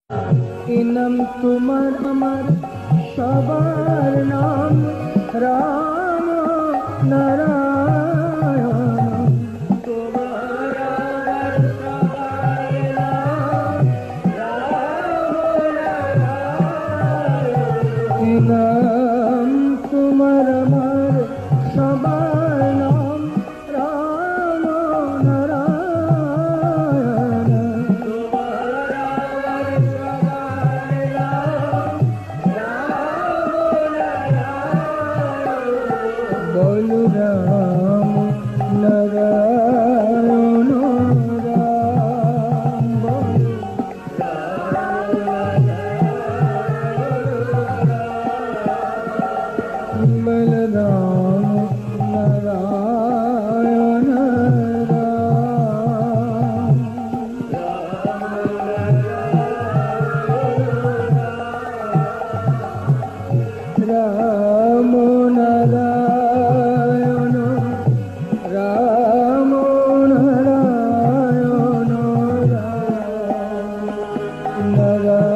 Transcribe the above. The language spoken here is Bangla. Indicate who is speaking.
Speaker 1: কি নাম তোমার আমার সবার নাম রাম নারায়ণ। তোমার আমার সবার নাম রাম নারায়ণ। কি নাম তোমার আমার সবার নাম রাম নারায়ণ। তোমার আমার সবার নাম রাম নারায়ণ। বলো রাম নারায়ণ রাম বলো বলরাম নারায়ণ রাম নারায়ণ রাম নারায়ণ রাম নারায়ণ।